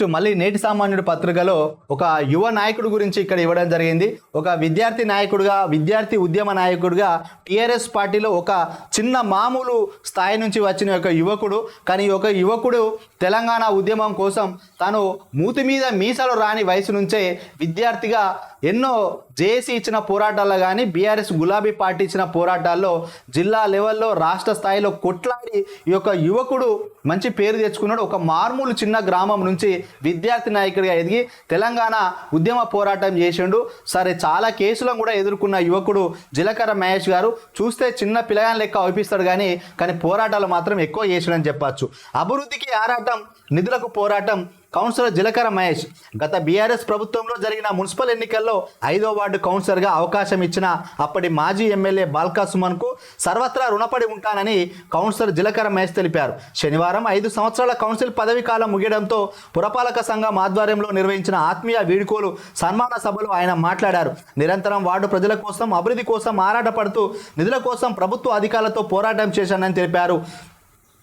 Next మళ్ళీ నేటి సామాన్యుడు పత్రికలో ఒక యువ నాయకుడు గురించి ఇక్కడ ఇవ్వడం జరిగింది. ఒక విద్యార్థి నాయకుడిగా, విద్యార్థి ఉద్యమ నాయకుడిగా టీఆర్ఎస్ పార్టీలో ఒక చిన్న మామూలు స్థాయి నుంచి వచ్చిన ఒక యువకుడు. కానీ ఒక యువకుడు తెలంగాణ ఉద్యమం కోసం తాను మూతి మీద మీసాలు రాని వయసు నుంచే విద్యార్థిగా ఎన్నో జేఏసీ ఇచ్చిన పోరాటాల్లో కానీ బీఆర్ఎస్ గులాబీ పార్టీ ఇచ్చిన పోరాటాల్లో జిల్లా లెవెల్లో రాష్ట్ర స్థాయిలో కొట్లాడి ఈ యొక్క యువకుడు మంచి పేరు తెచ్చుకున్నాడు. ఒక మార్మూలు చిన్న గ్రామం నుంచి విద్యార్థి నాయకుడిగా ఎదిగి తెలంగాణ ఉద్యమ పోరాటం చేసిండు. సరే, చాలా కేసులను కూడా ఎదుర్కొన్న యువకుడు జీలకర్ర మహేష్ గారు. చూస్తే చిన్న పిల్లగాని లెక్క అవుపిస్తాడు కానీ పోరాటాలు మాత్రం ఎక్కువ చేసాడని చెప్పచ్చు. అభివృద్ధికి ఆరాటం, నిధులకు పోరాటం. కౌన్సిలర్ జీలకర్ర మహేష్ గత బీఆర్ఎస్ ప్రభుత్వంలో జరిగిన మున్సిపల్ ఎన్నికల్లో 5వ వార్డు కౌన్సిలర్గా అవకాశం ఇచ్చిన అప్పటి మాజీ ఎమ్మెల్యే బాల్కా సుమన్కు సర్వత్రా రుణపడి ఉంటానని కౌన్సిలర్ జీలకర్ర మహేష్ తెలిపారు. శనివారం 5 సంవత్సరాల కౌన్సిల్ పదవీ కాలం ముగియడంతో పురపాలక సంఘం ఆధ్వర్యంలో నిర్వహించిన ఆత్మీయ వీడ్కోలు సన్మాన సభలో ఆయన మాట్లాడారు. నిరంతరం వార్డు ప్రజల కోసం, అభివృద్ధి కోసం ఆరాటపడుతూ నిధుల కోసం ప్రభుత్వ అధికారులతో పోరాటం చేశానని తెలిపారు.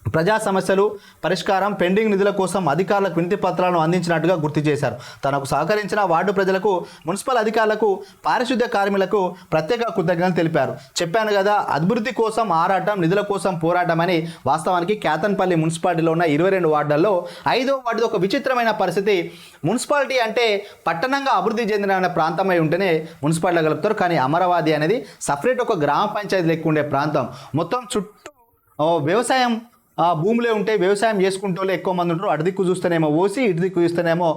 ప్రజా సమస్యలు పరిష్కారం, పెండింగ్ నిధుల కోసం అధికారులకు వినతి పత్రాలను అందించినట్టుగా గుర్తు చేశారు. తనకు సహకరించిన వార్డు ప్రజలకు, మున్సిపల్ అధికారులకు, పారిశుద్ధ్య కార్మికులకు ప్రత్యేక కృతజ్ఞతలు తెలిపారు. చెప్పాను కదా, అభివృద్ధి కోసం ఆరాటం, నిధుల కోసం పోరాటం అని. వాస్తవానికి కేతన్పల్లి మున్సిపాలిటీలో ఉన్న 22 వార్డుల్లో 5వ వార్డు ఒక విచిత్రమైన పరిస్థితి. మున్సిపాలిటీ అంటే పట్టణంగా అభివృద్ధి చెందిన ప్రాంతమై ఉంటేనే మున్సిపాలిటీలో కలుపుతారు. కానీ అమరావతి అనేది సపరేట్ ఒక గ్రామ పంచాయతీ లెక్క ఉండే ప్రాంతం. మొత్తం చుట్టూ వ్యవసాయం భూములే ఉంటే వ్యవసాయం చేసుకుంటూ ఎక్కువ మంది ఉంటారు. అటు దిక్కు చూస్తేనేమో ఓసి, ఇటు దిక్కు చూస్తేనేమో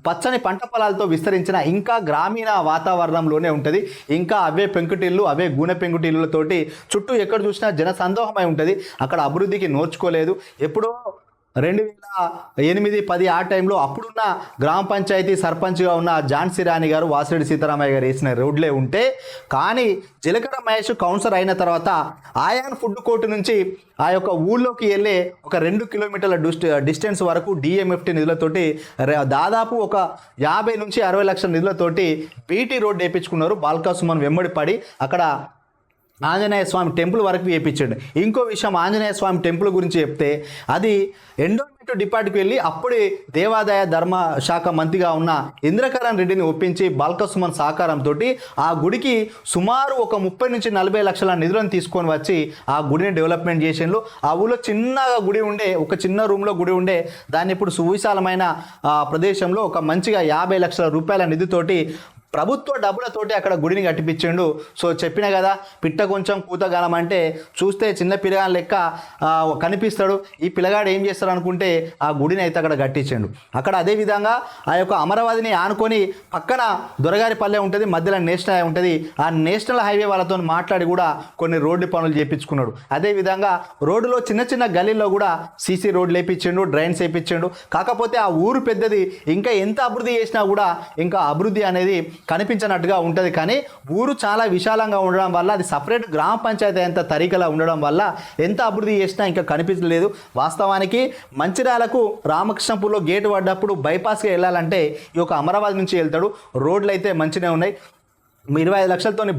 పచ్చని పంట పొలాలతో విస్తరించిన ఇంకా గ్రామీణ వాతావరణంలోనే ఉంటుంది. ఇంకా అవే పెంకుటిల్లు, అవే గూనె పెంకుటిల్లులతోటి చుట్టూ ఎక్కడ చూసినా జన సందోహమై ఉంటుంది. అక్కడ అభివృద్ధికి నోచుకోలేదు. ఎప్పుడో 2008-10 ఆ టైంలో అప్పుడున్న గ్రామ పంచాయతీ సర్పంచ్గా ఉన్న ఝాన్సీ రాణి గారు, వాసిరెడ్డి సీతారామయ్య గారు వేసిన రోడ్లే ఉంటే, కానీ జీలకర్ర మహేష్ కౌన్సిలర్ అయిన తర్వాత ఆయాన్ ఫుడ్ కోర్టు నుంచి ఆ యొక్క ఊళ్ళోకి వెళ్ళే ఒక 2 కిలోమీటర్ల డిస్టెన్స్ వరకు డిఎంఎఫ్టీ నిధులతోటి దాదాపు ఒక 50 నుంచి 60 లక్షల నిధులతోటి బీటీ రోడ్డు వేయించుకున్నారు. బాల్కా సుమన్ వెంబడి పడి అక్కడ ఆంజనేయ స్వామి టెంపుల్ వరకు వేయించాడు. ఇంకో విషయం, ఆంజనేయ స్వామి టెంపుల్ గురించి చెప్తే, అది ఎండోమెంట్ డిపార్ట్కి వెళ్ళి అప్పుడే దేవాదాయ ధర్మ శాఖ మంత్రిగా ఉన్న ఇంద్రకరణ్ రెడ్డిని ఒప్పించి బాల్కా సుమన్ సహకారంతో ఆ గుడికి సుమారు ఒక 30 నుంచి 40 లక్షల నిధులను తీసుకొని వచ్చి ఆ గుడిని డెవలప్మెంట్ చేసిండ్రు. ఆ ఊళ్ళో చిన్నగా గుడి ఉండే, ఒక చిన్న రూమ్లో గుడి ఉండే, దాన్ని ఇప్పుడు సువిశాలమైన ప్రదేశంలో ఒక మంచిగా 50 లక్షల రూపాయల నిధితోటి ప్రభుత్వ డబ్బులతోటి అక్కడ గుడిని కట్టిపించిండు. సో చెప్పిన కదా, పిట్ట కొంచెం కూతగాలం అంటే చూస్తే చిన్న పిల్లగాని లెక్క కనిపిస్తాడు. ఈ పిల్లగాడు ఏం చేస్తాడు అనుకుంటే ఆ గుడిని అయితే అక్కడ కట్టించాడు. అక్కడ అదేవిధంగా ఆ యొక్క అమరావతిని ఆనుకొని పక్కన దొరగారి పల్లె ఉంటుంది, మధ్యలో నేషనల్ హైవే ఉంటుంది. ఆ నేషనల్ హైవే వాళ్ళతో మాట్లాడి కూడా కొన్ని రోడ్డు పనులు చేయించుకున్నాడు. అదేవిధంగా రోడ్డులో చిన్న చిన్న గల్లీల్లో కూడా సీసీ రోడ్లు వేయించిండు, డ్రైన్స్ వేయించిండు. కాకపోతే ఆ ఊరు పెద్దది, ఇంకా ఎంత అభివృద్ధి చేసినా కూడా ఇంకా అభివృద్ధి అనేది కనిపించినట్టుగా ఉంటుంది. కానీ ఊరు చాలా విశాలంగా ఉండడం వల్ల, అది సపరేట్ గ్రామ పంచాయతీ అంత తరీకలా ఉండడం వల్ల ఎంత అభివృద్ధి చేసినా ఇంకా కనిపించలేదు. వాస్తవానికి మంచిర్యాలకు రామకృష్ణపూర్లో గేటు పడ్డప్పుడు బైపాస్గా వెళ్ళాలంటే ఈ యొక్క అమరావతి నుంచి వెళ్తాడు. రోడ్లు అయితే మంచిగా ఉన్నాయి. 25 లక్షలతోని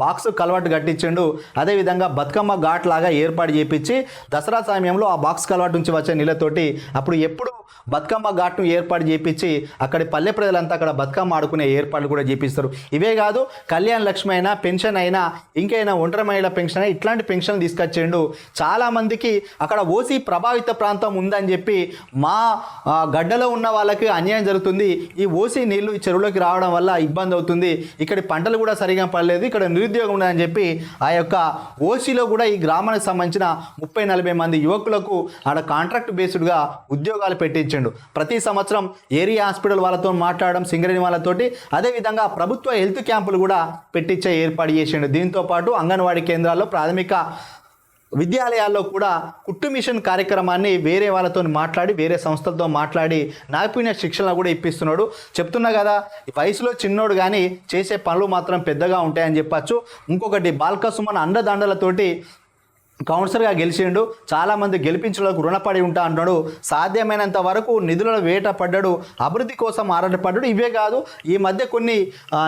బాక్స్ కలవాటు కట్టించిండు. అదేవిధంగా బతుకమ్మ ఘాట్ లాగా ఏర్పాటు చేయించి దసరా సమయంలో ఆ బాక్స్ కలవాటు నుంచి వచ్చే నీళ్ళతోటి అప్పుడు ఎప్పుడు బతుకమ్మ ఘాట్ను ఏర్పాటు చేయించి అక్కడి పల్లె ప్రజలంతా అక్కడ బతుకమ్మ ఆడుకునే ఏర్పాట్లు కూడా చేపిస్తారు. ఇవే కాదు, కళ్యాణ లక్ష్మి అయినా, పెన్షన్ అయినా, ఇంకైనా ఒంటరి మహిళ పెన్షన్ అయినా, ఇట్లాంటి పెన్షన్లు తీసుకొచ్చిండు. చాలామందికి అక్కడ ఓసీ ప్రభావిత ప్రాంతం ఉందని చెప్పి మా గడ్డలో ఉన్న వాళ్ళకి అన్యాయం జరుగుతుంది, ఈ ఓసీ నీళ్లు ఈ చెరువులోకి రావడం వల్ల ఇబ్బంది అవుతుంది, ఇక్కడి పంటలు కూడా సరిగా పడలేదు, ఇక్కడ నిరుద్యోగం ఉందని చెప్పి ఆ యొక్క ఓసీలో కూడా ఈ గ్రామానికి సంబంధించిన 30-40 మంది యువకులకు ఆడ కాంట్రాక్ట్ బేస్డ్గా ఉద్యోగాలు పెట్టించిండు. ప్రతి సంవత్సరం ఏరియా హాస్పిటల్ వాళ్ళతో మాట్లాడడం, సింగరేణి వాళ్ళతోటి, అదేవిధంగా ప్రభుత్వ హెల్త్ క్యాంపులు కూడా పెట్టించే ఏర్పాటు చేసిండు. దీంతో పాటు అంగన్వాడీ కేంద్రాల్లో, ప్రాథమిక విద్యాలయాల్లో కూడా కుట్టు మిషన్ కార్యక్రమాన్ని వేరే వాళ్ళతో మాట్లాడి, వేరే సంస్థలతో మాట్లాడి నైపుణ్య శిక్షణ కూడా ఇప్పిస్తున్నాడు. చెప్తున్నా కదా, వయసులో చిన్నోడు కానీ చేసే పనులు మాత్రం పెద్దగా ఉంటాయని చెప్పచ్చు. ఇంకొకటి, బాల్కా సుమన్ అండదండలతోటి కౌన్సిలర్గా గెలిచిండు, చాలామంది గెలిపించడానికి రుణపడి ఉంటా అంటున్నాడు. సాధ్యమైనంత వరకు నిధుల వేట పడ్డాడు, అభివృద్ధి కోసం ఆరాటపడ్డాడు. ఇవే కాదు, ఈ మధ్య కొన్ని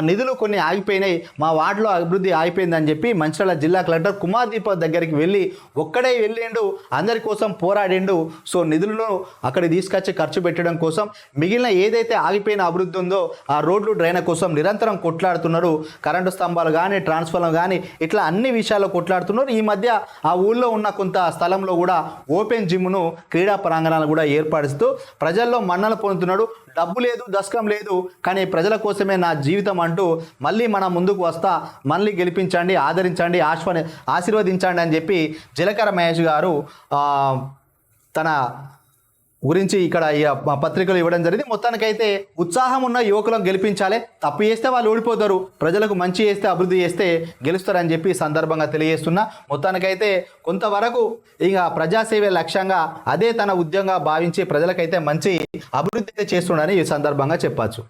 నిధులు కొన్ని ఆగిపోయినాయి, మా వార్డులో అభివృద్ధి ఆగిపోయిందని చెప్పి మంచిర్యాల జిల్లా కలెక్టర్ కుమార్ దీపక్ దగ్గరికి ఒక్కడే వెళ్ళిండు, అందరి కోసం పోరాడిండు. సో నిధులను అక్కడికి తీసుకొచ్చి ఖర్చు పెట్టడం కోసం, మిగిలిన ఏదైతే ఆగిపోయిన అభివృద్ధి ఉందో ఆ రోడ్లు డ్రైన్ కోసం నిరంతరం కొట్లాడుతున్నారు. కరెంటు స్తంభాలు కానీ, ట్రాన్స్ఫార్మర్ కానీ, ఇట్లా అన్ని విషయాల్లో కొట్లాడుతున్నారు. ఈ మధ్య ఆ ఊళ్ళో ఉన్న కొంత స్థలంలో కూడా ఓపెన్ జిమ్ను, క్రీడా ప్రాంగణాలను కూడా ఏర్పరుస్తూ ప్రజల్లో మన్నలు పొందుతున్నాడు. డబ్బు లేదు, దశకం లేదు, కానీ ప్రజల కోసమే నా జీవితం అంటూ మళ్ళీ మన ముందుకు వస్తా, మళ్ళీ గెలిపించండి, ఆదరించండి, ఆశీర్వదించండి అని చెప్పి జీలకర్ర మహేష్ గారు తన గురించి ఇక్కడ పత్రికలు ఇవ్వడం జరిగింది. మొత్తానికైతే ఉత్సాహం ఉన్న యువకులను గెలిపించాలి, తప్పు చేస్తే వాళ్ళు ఓడిపోతారు, ప్రజలకు మంచి చేస్తే, అభివృద్ధి చేస్తే గెలుస్తారని చెప్పి సందర్భంగా తెలియజేస్తున్నా. మొత్తానికైతే కొంతవరకు ఇక ప్రజాసేవే లక్ష్యంగా, అదే తన ఉద్యోగంగా భావించి ప్రజలకైతే మంచి అభివృద్ధి చేస్తుండని ఈ సందర్భంగా చెప్పచ్చు.